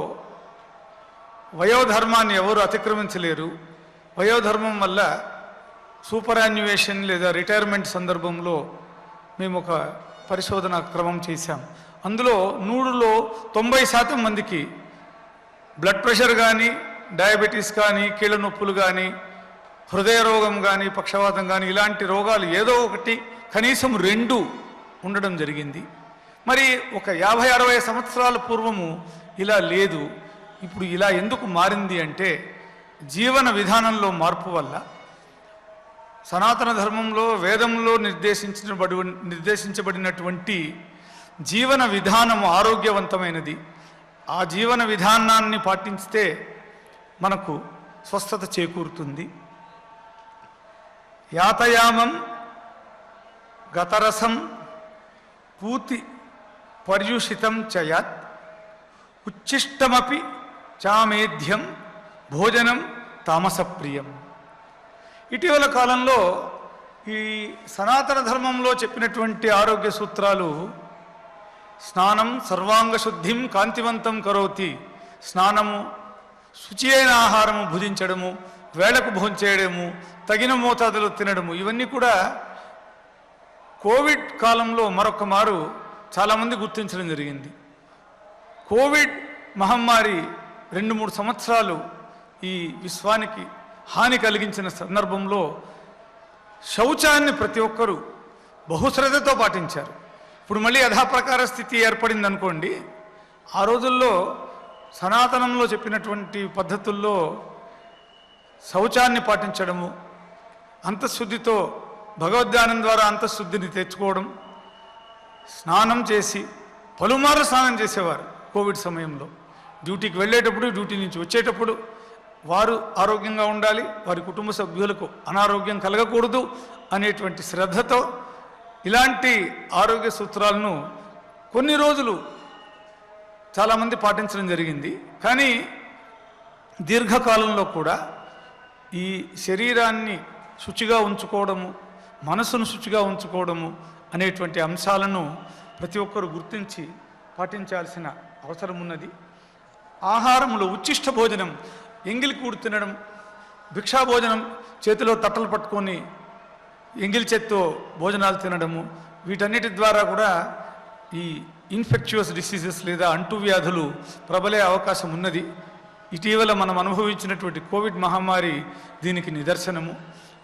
వయోధర్మాన్ని ఎవరు అతిక్రమించలేరు. వయోధర్మం వల్ల సూపర్ యాన్యువేషన్ లేదా రిటైర్మెంట్ సందర్భంలో మేము ఒక పరిశోధన క్రమం చేశాం. అందులో 100లో 90% మందికి బ్లడ్ ప్రెషర్ కానీ, డయాబెటీస్ కానీ, కీళ్ళ నొప్పులు కానీ, హృదయ రోగం కానీ, పక్షవాతం కానీ ఇలాంటి రోగాలు ఏదో ఒకటి, కనీసం 2 ఉండడం జరిగింది. మరి ఒక 50-60 సంవత్సరాల పూర్వము ఇలా లేదు. ఇప్పుడు ఇలా ఎందుకు మారింది అంటే జీవన విధానంలో మార్పు వల్ల. సనాతన ధర్మంలో వేదంలో నిర్దేశించబడినటువంటి జీవన విధానం ఆరోగ్యవంతమైనది. ఆ జీవన విధానాన్ని పాటిస్తే మనకు స్వస్థత చేకూరుతుంది. యాతయామం గతరసం పూతి పర్యుషితం చయాత్ ఉచ్చిష్టమపి చామేధ్యం భోజనం తామసప్రియం. ఇటీవల కాలంలో ఈ సనాతన ధర్మంలో చెప్పినటువంటి ఆరోగ్య సూత్రాలు స్నానం సర్వాంగ శుద్ధిం కాంతివంతం కరోతి, స్నానము, శుచి అయిన ఆహారము భుజించడము, వేళకు భోంచేయడము, తగిన మోతాదులో తినడము, ఇవన్నీ కూడా కోవిడ్ కాలంలో మరొక మారు చాలామంది గుర్తించడం జరిగింది. కోవిడ్ మహమ్మారి 2-3 సంవత్సరాలు ఈ విశ్వానికి హాని కలిగించిన సందర్భంలో శౌచాన్ని ప్రతి ఒక్కరూ బహుశ్రద్ధతో పాటించారు. ఇప్పుడు మళ్ళీ యథాప్రకార స్థితి ఏర్పడింది అనుకోండి. ఆ రోజుల్లో సనాతనంలో చెప్పినటువంటి పద్ధతుల్లో శౌచాన్ని పాటించడము, అంతఃశుద్ధితో భగవద్ధ్యానం ద్వారా అంతఃశుద్ధిని తెచ్చుకోవడం, స్నానం చేసి పలుమార్లు స్నానం చేసేవారు. కోవిడ్ సమయంలో డ్యూటీకి వెళ్ళేటప్పుడు, డ్యూటీ నుంచి వచ్చేటప్పుడు వారు ఆరోగ్యంగా ఉండాలి, వారి కుటుంబ సభ్యులకు అనారోగ్యం కలగకూడదు అనేటువంటి శ్రద్ధతో ఇలాంటి ఆరోగ్య సూత్రాలను కొన్ని రోజులు చాలామంది పాటించడం జరిగింది. కానీ దీర్ఘకాలంలో కూడా ఈ శరీరాన్ని శుచిగా ఉంచుకోవడము, మనసును శుచిగా ఉంచుకోవడము అనేటువంటి అంశాలను ప్రతి ఒక్కరు గుర్తించి పాటించాల్సిన అవసరం ఉన్నది. ఆహారములో ఉచ్చిష్ట భోజనం, ఎంగిలి కూడు తినడం, భిక్షా భోజనం, చేతిలో తట్టలు పట్టుకొని ఎంగిలి చేత్తో భోజనాలు తినడము, వీటన్నిటి ద్వారా కూడా ఈ ఇన్ఫెక్చువస్ డిసీజెస్ లేదా అంటువ్యాధులు ప్రబలే అవకాశం ఉన్నది. ఇటీవల మనం అనుభవించినటువంటి కోవిడ్ మహమ్మారి దీనికి నిదర్శనము.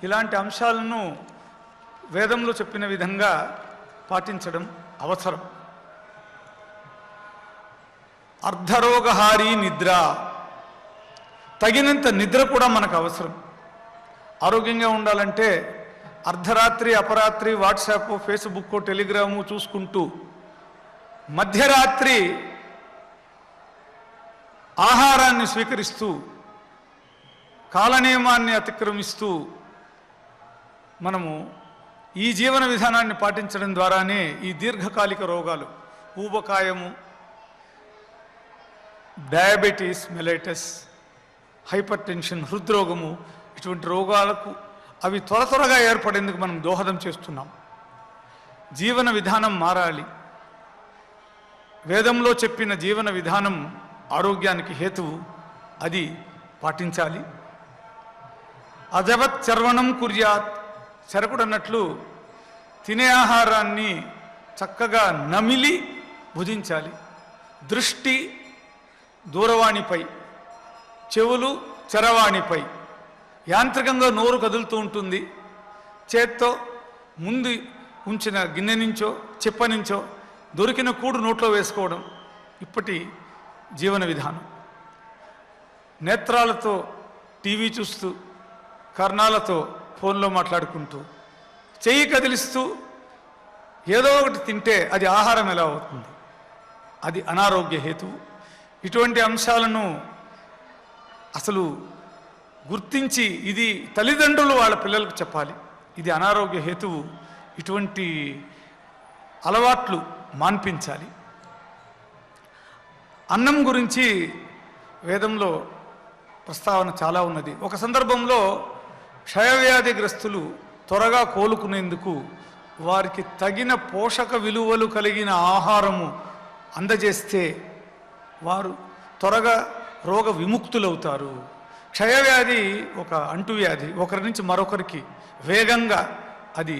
ఇలాంటి అంశాలను వేదంలో చెప్పిన విధంగా పాటించడం అవసరం. అర్ధరోగహారి నిద్ర, తగినంత నిద్ర కూడా మనకు అవసరం. ఆరోగ్యంగా ఉండాలంటే అర్ధరాత్రి అపరాత్రి వాట్సాప్, ఫేస్బుక్, టెలిగ్రాము చూసుకుంటూ మధ్యరాత్రి ఆహారాన్ని స్వీకరిస్తూ కాలనియమాన్ని అతిక్రమిస్తూ మనము ఈ జీవన విధానాన్ని పాటించడం ద్వారానే ఈ దీర్ఘకాలిక రోగాలు, ఊబకాయము, డయాబెటీస్ మెలైటస్, హైపర్ టెన్షన్, హృద్రోగము, ఇటువంటి రోగాలకు అవి త్వరగా ఏర్పడేందుకు మనం దోహదం చేస్తున్నాం. జీవన విధానం మారాలి. వేదంలో చెప్పిన జీవన విధానం ఆరోగ్యానికి హేతువు, అది పాటించాలి. అజవత్ చర్వణం కుర్యాత్, చెరకుడు అన్నట్లు తినే ఆహారాన్ని చక్కగా నమిలి భుజించాలి. దృష్టి దూరవాణిపై, చెవులు చరవాణిపై. యాంత్రికంగా నోరు కదులుతూ ఉంటుంది. చేత్తో ముందు ఉంచిన గిన్నె నుంచో చెప్ప నుంచో దొరికిన కూడు నోట్లో వేసుకోవడం ఇప్పటి జీవన విధానం. నేత్రాలతో టీవీ చూస్తూ, కర్ణాలతో ఫోన్లో మాట్లాడుకుంటూ, చెయ్యి కదిలిస్తూ ఏదో ఒకటి తింటే అది ఆహారం ఎలా అవుతుంది? అది అనారోగ్య హేతువు. ఇటువంటి అంశాలను అసలు గుర్తించి ఇది తల్లిదండ్రులు వాళ్ళ పిల్లలకు చెప్పాలి. ఇది అనారోగ్య హేతువు, ఇటువంటి అలవాట్లు మాన్పించాలి. అన్నం గురించి వేదంలో ప్రస్తావన చాలా ఉన్నది. ఒక సందర్భంలో క్షయవ్యాధిగ్రస్తులు త్వరగా కోలుకునేందుకు వారికి తగిన పోషక విలువలు కలిగిన ఆహారము అందజేస్తే వారు త్వరగా రోగ విముక్తులవుతారు. క్షయవ్యాధి ఒక అంటువ్యాధి, ఒకరి నుంచి మరొకరికి వేగంగా అది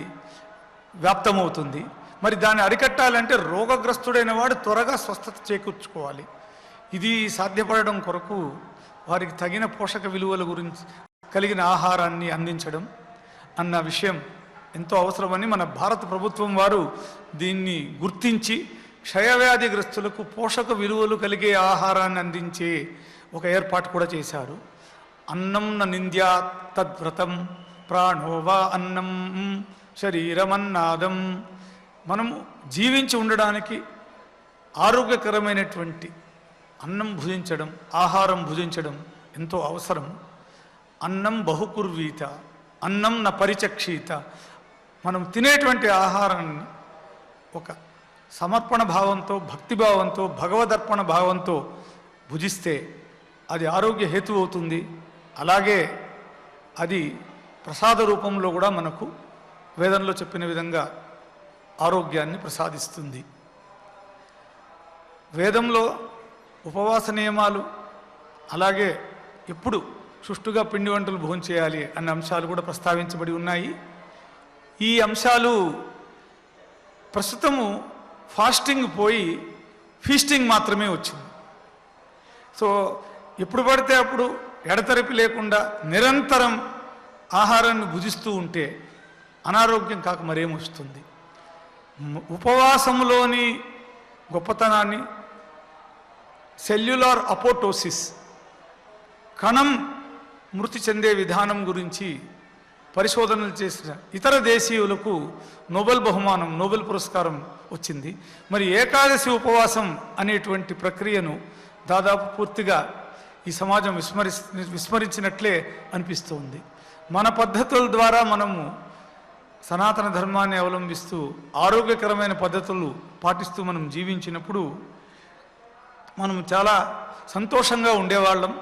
వ్యాప్తమవుతుంది. మరి దాన్ని అరికట్టాలంటే రోగగ్రస్తుడైన వాడు త్వరగా స్వస్థత చేకూర్చుకోవాలి. ఇది సాధ్యపడడం కొరకు వారికి తగిన పోషక విలువల గురించి కలిగిన ఆహారాన్ని అందించడం అన్న విషయం ఎంతో అవసరమని మన భారత ప్రభుత్వం వారు దీన్ని గుర్తించి క్షయవ్యాధిగ్రస్తులకు పోషక విలువలు కలిగే ఆహారాన్ని అందించే ఒక ఏర్పాటు కూడా చేశారు. అన్నం న నింద్యా తద్వ్రతం ప్రాణోవా అన్నం శరీరమన్నాదం. మనము జీవించి ఉండడానికి ఆరోగ్యకరమైనటువంటి అన్నం భుజించడం, ఆహారం భుజించడం ఎంతో అవసరం. అన్నం బహుకుర్వీత, అన్నం న పరిచక్షీత. మనం తినేటువంటి ఆహారాన్ని ఒక సమర్పణ భావంతో, భక్తిభావంతో, భగవదర్పణ భావంతో భుజిస్తే అది ఆరోగ్య హేతు అవుతుంది. అలాగే అది ప్రసాద రూపంలో కూడా మనకు వేదంలో చెప్పిన విధంగా ఆరోగ్యాన్ని ప్రసాదిస్తుంది. వేదంలో ఉపవాస నియమాలు, అలాగే ఎప్పుడు సుష్టుగా పిండి వంటలు భోంచేయాలి అన్న అంశాలు కూడా ప్రస్తావించబడి ఉన్నాయి. ఈ అంశాలు ప్రస్తుతము ఫాస్టింగ్ పోయి ఫీస్టింగ్ మాత్రమే వచ్చింది. సో ఎప్పుడు పడితే అప్పుడు ఎడతెరిపి లేకుండా నిరంతరం ఆహారాన్ని భుజిస్తూ ఉంటే అనారోగ్యం కాక మరేమొస్తుంది. ఉపవాసంలోని గొప్పతనాన్ని, సెల్యులార్ అపోటోసిస్, కణం మృతి చెందే విధానం గురించి పరిశోధనలు చేసిన ఇతర దేశీయులకు నోబెల్ బహుమానం, నోబెల్ పురస్కారం వచ్చింది. మరి ఏకాదశి ఉపవాసం అనేటువంటి ప్రక్రియను దాదాపు పూర్తిగా ఈ సమాజం విస్మరించినట్లే అనిపిస్తుంది. మన పద్ధతుల ద్వారా మనము సనాతన ధర్మాన్ని అవలంబిస్తూ ఆరోగ్యకరమైన పద్ధతులు పాటిస్తూ మనం జీవించినప్పుడు మనం చాలా సంతోషంగా ఉండేవాళ్ళం,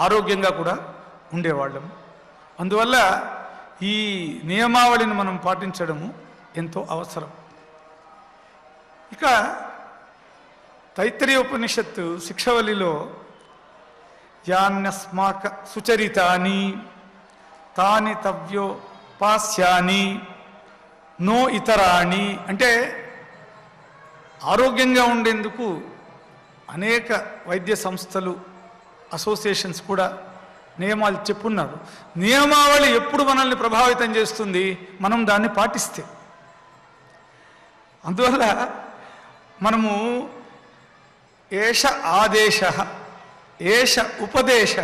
ఆరోగ్యంగా కూడా ఉండేవాళ్ళం. అందువల్ల ఈ నియమావళిని మనం పాటించడము ఎంతో అవసరం. ఇక తైత్తరీయ ఉపనిషత్తు శిక్షవల్లిలో యాన్యస్మాక సుచరితాని తాని తవ్యోపాస్యాని నో ఇతరాణి అంటే ఆరోగ్యంగా ఉండేందుకు అనేక వైద్య సంస్థలు, అసోసియేషన్స్ కూడా నియమాలు చెప్పున్నారు. నియమావళి ఎప్పుడు మనల్ని ప్రభావితం చేస్తుంది? మనం దాన్ని పాటిస్తే. అందువల్ల మనము ఏష ఆదేశ, ఏష ఉపదేశ,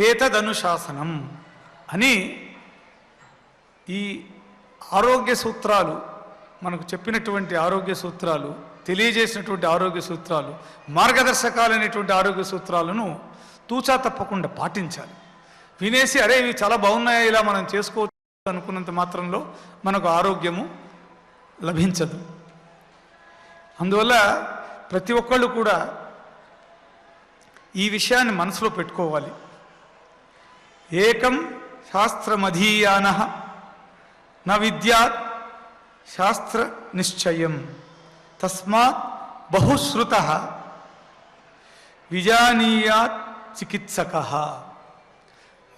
ఏతదనుశాసనం అని ఈ ఆరోగ్య సూత్రాలు, మనకు చెప్పినటువంటి ఆరోగ్య సూత్రాలు, తెలియజేసినటువంటి ఆరోగ్య సూత్రాలు, మార్గదర్శకాలైనటువంటి ఆరోగ్య సూత్రాలను తూచా తప్పకుండా పాటించాలి. వినేసి అరే ఇవి చాలా బాగున్నాయా, ఇలా మనం చేసుకోవచ్చు అనుకున్నంత మాత్రంలో మనకు ఆరోగ్యము లభించదు. అందువల్ల ప్రతి ఒక్కళ్ళు కూడా ఈ విషయాన్ని మనసులో పెట్టుకోవాలి. ఏకం శాస్త్రమధీయాన న విద్యాత్ శాస్త్ర నిశ్చయం తస్మాత్ బహుశ్రుత విజానీయాత్ చికిత్సక.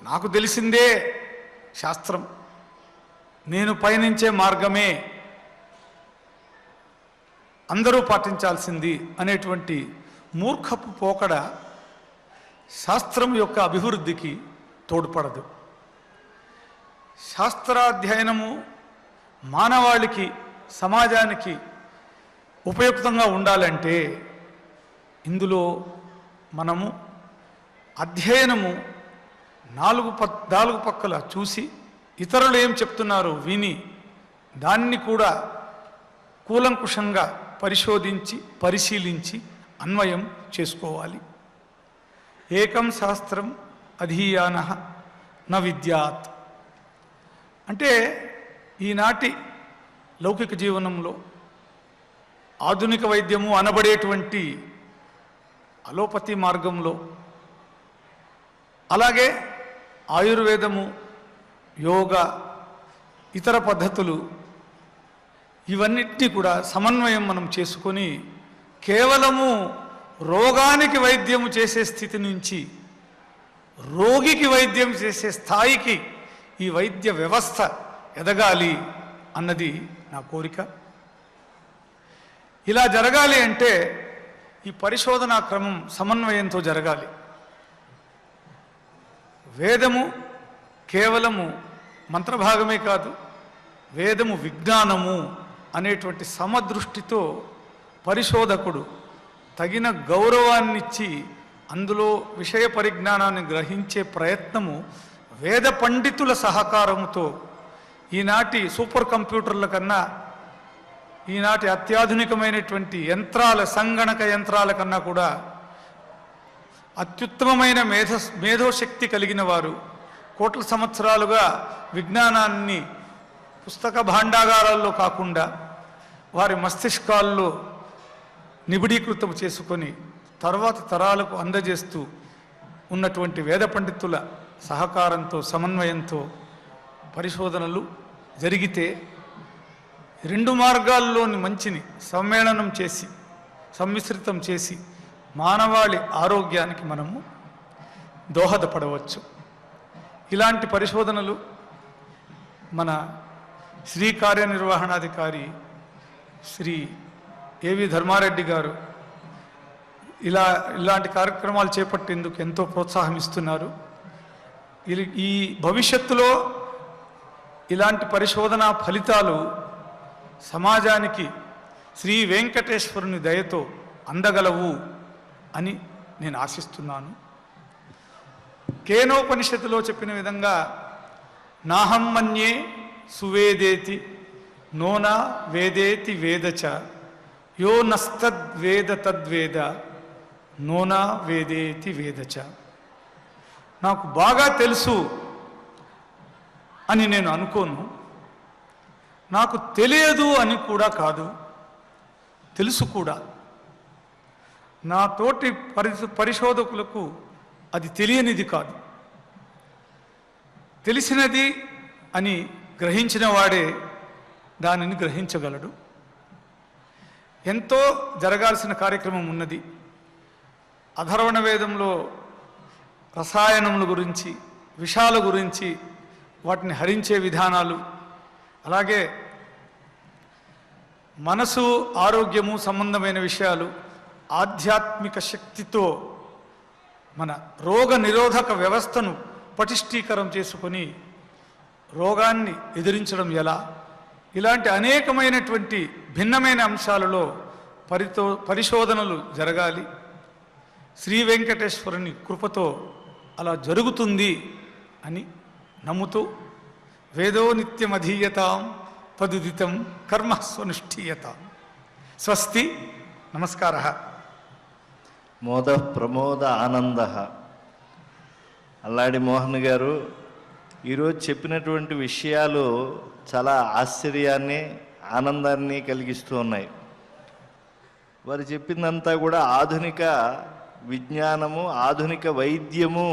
నాకు తెలిసిందే శాస్త్రం, నేను పయనించే మార్గమే అందరూ పాటించాల్సింది అనేటువంటి మూర్ఖపు పోకడ శాస్త్రం యొక్క అభివృద్ధికి తోడ్పడదు. శాస్త్రాధ్యయనము మానవాళికి, సమాజానికి ఉపయుక్తంగా ఉండాలంటే ఇందులో మనము అధ్యయనము నాలుగు పక్కల చూసి ఇతరులు ఏం చెప్తున్నారో విని దాన్ని కూడా కూలంకుషంగా పరిశోధించి, పరిశీలించి అన్వయం చేసుకోవాలి. ఏకం శాస్త్రం అధీయాన న విద్యాత్ అంటే ఈనాటి లౌకిక జీవనంలో ఆధునిక వైద్యము అనబడేటువంటి అలోపతి మార్గంలో, అలాగే ఆయుర్వేదము, యోగా, ఇతర పద్ధతులు, ఇవన్నిటినీ కూడా సమన్వయం మనం చేసుకొని కేవలము రోగానికి వైద్యము చేసే స్థితి నుంచి రోగికి వైద్యం చేసే స్థాయికి ఈ వైద్య వ్యవస్థ ఎదగాలి అన్నది నా కోరిక. ఇలా జరగాలి అంటే ఈ పరిశోధనా క్రమం సమన్వయంతో జరగాలి. వేదము కేవలము మంత్రభాగమే కాదు, వేదము విజ్ఞానము అనేటువంటి సమదృష్టితో పరిశోధకుడు తగిన గౌరవాన్నిచ్చి అందులో విషయ పరిజ్ఞానాన్ని గ్రహించే ప్రయత్నము వేద పండితుల సహకారంతో ఈనాటి సూపర్ కంప్యూటర్ల కన్నా ఈనాటి అత్యాధునికమైనటువంటి యంత్రాల సంగణక యంత్రాల కన్నా కూడా అత్యుత్తమమైన మేధోశక్తి కలిగిన వారు కోట్ల సంవత్సరాలుగా విజ్ఞానాన్ని పుస్తక భాండాగారాల్లో కాకుండా వారి మస్తిష్కాల్లో నిబిడీకృతం చేసుకొని తర్వాత తరాలకు అందజేస్తూ ఉన్నటువంటి వేద పండితుల సహకారంతో సమన్వయంతో పరిశోధనలు జరిగితే రెండు మార్గాల్లోని మంచిని సమ్మేళనం చేసి సమ్మిశ్రితం చేసి మానవాళి ఆరోగ్యానికి మనము దోహదపడవచ్చు. ఇలాంటి పరిశోధనలు మన శ్రీ కార్యనిర్వహణాధికారి శ్రీ ఏవి ధర్మారెడ్డి గారు ఇలాంటి కార్యక్రమాలు చేపట్టేందుకు ఎంతో ప్రోత్సాహం ఇస్తున్నారు. ఈ భవిష్యత్తులో ఇలాంటి పరిశోధనా ఫలితాలు సమాజానికి శ్రీ వెంకటేశ్వరుని దయతో అందగలవు అని నేను ఆశిస్తున్నాను. కేనోపనిషత్తులో చెప్పిన విధంగా నాహం మన్యే సువేదేతి నోనా వేదేతి వేదచ యో నస్తద్వేద తద్వేద నోనా వేదేతి వేదచ. నాకు బాగా తెలుసు అని నేను అనుకోను, నాకు తెలియదు అని కూడా కాదు, తెలుసు కూడా. నా తోటి పరిశోధకులకు అది తెలియనిది కాదు, తెలిసినది అని గ్రహించిన వాడే దానిని గ్రహించగలడు. ఎంతో జరగాల్సిన కార్యక్రమం ఉన్నది. అథర్వణ వేదంలో రసాయనముల గురించి, విషాల గురించి, వాటిని హరించే విధానాలు, అలాగే మనసు ఆరోగ్యము సంబంధమైన విషయాలు, ఆధ్యాత్మిక శక్తితో మన రోగ నిరోధక వ్యవస్థను పటిష్టీకరం చేసుకొని రోగాన్ని ఎదిరించడం ఎలా, ఇలాంటి అనేకమైనటువంటి భిన్నమైన అంశాలలో పరిశోధనలు జరగాలి. శ్రీ వెంకటేశ్వరుని కృపతో అలా జరుగుతుంది అని నమ్ముతూ వేదో నిత్యమధీయతాం తదుదితం కర్మ స్వనుష్ఠీయతాం. స్వస్తి. నమస్కారః. మోద ప్రమోద ఆనంద. అల్లాడి మోహన్ గారు ఈరోజు చెప్పినటువంటి విషయాలు చాలా ఆశ్చర్యాన్ని, ఆనందాన్ని కలిగిస్తూ ఉన్నాయి. వారు చెప్పిందంతా కూడా ఆధునిక విజ్ఞానము, ఆధునిక వైద్యము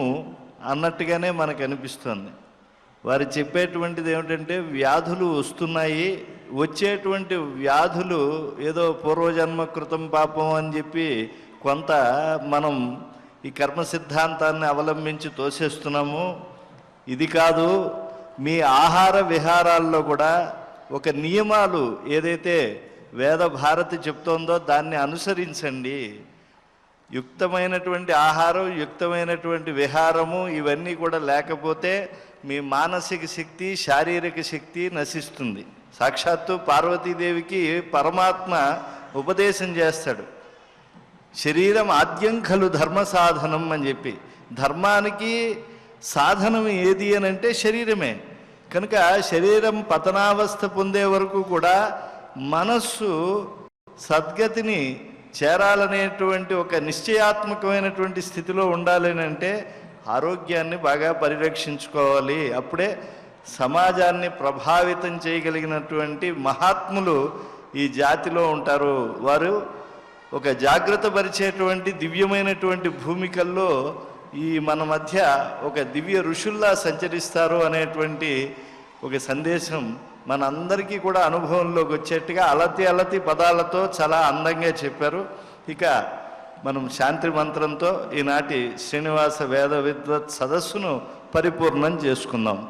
అన్నట్టుగానే మనకు అనిపిస్తుంది. వారు చెప్పేటువంటిది ఏమిటంటే వ్యాధులు వస్తున్నాయి, వచ్చేటువంటి వ్యాధులు ఏదో పూర్వజన్మ కృతం పాపం అని చెప్పి కొంత మనం ఈ కర్మ సిద్ధాంతాన్ని అవలంబించి తోసేస్తున్నాము. ఇది కాదు, మీ ఆహార విహారాల్లో కూడా ఒక నియమాలు ఏదైతే వేద భారతి చెప్తోందో దాన్ని అనుసరించండి. యుక్తమైనటువంటి ఆహారం, యుక్తమైనటువంటి విహారము ఇవన్నీ కూడా లేకపోతే మీ మానసిక శక్తి, శారీరక శక్తి నశిస్తుంది. సాక్షాత్తు పార్వతీదేవికి పరమాత్మ ఉపదేశం చేస్తాడు, శరీరం ఆద్యం ఖలు ధర్మ సాధనం అని చెప్పి. ధర్మానికి సాధనం ఏది అని అంటే శరీరమే. కనుక శరీరం పతనావస్థ పొందే వరకు కూడా మనస్సు సద్గతిని చేరాలనేటువంటి ఒక నిశ్చయాత్మకమైనటువంటి స్థితిలో ఉండాలని అంటే ఆరోగ్యాన్ని బాగా పరిరక్షించుకోవాలి. అప్పుడే సమాజాన్ని ప్రభావితం చేయగలిగినటువంటి మహాత్ములు ఈ జాతిలో ఉంటారు. వారు ఒక జాగ్రత్త పరిచేటువంటి దివ్యమైనటువంటి భూమికల్లో ఈ మన మధ్య ఒక దివ్య ఋషుల్లా సంచరిస్తారు అనేటువంటి ఒక సందేశం మనందరికీ కూడా అనుభవంలోకి వచ్చేట్టుగా అలతి పదాలతో చాలా అందంగా చెప్పారు. ఇక మనం శాంతి మంత్రంతో ఈనాటి శ్రీనివాస వేద విద్వత్ సదస్సును పరిపూర్ణం చేసుకుందాం.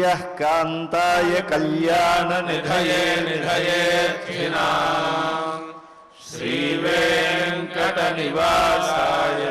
శ్రియః కాంతాయ కళ్యాణ నిధయే నిధయేర్థినాం శ్రీవేంకట నివాసాయ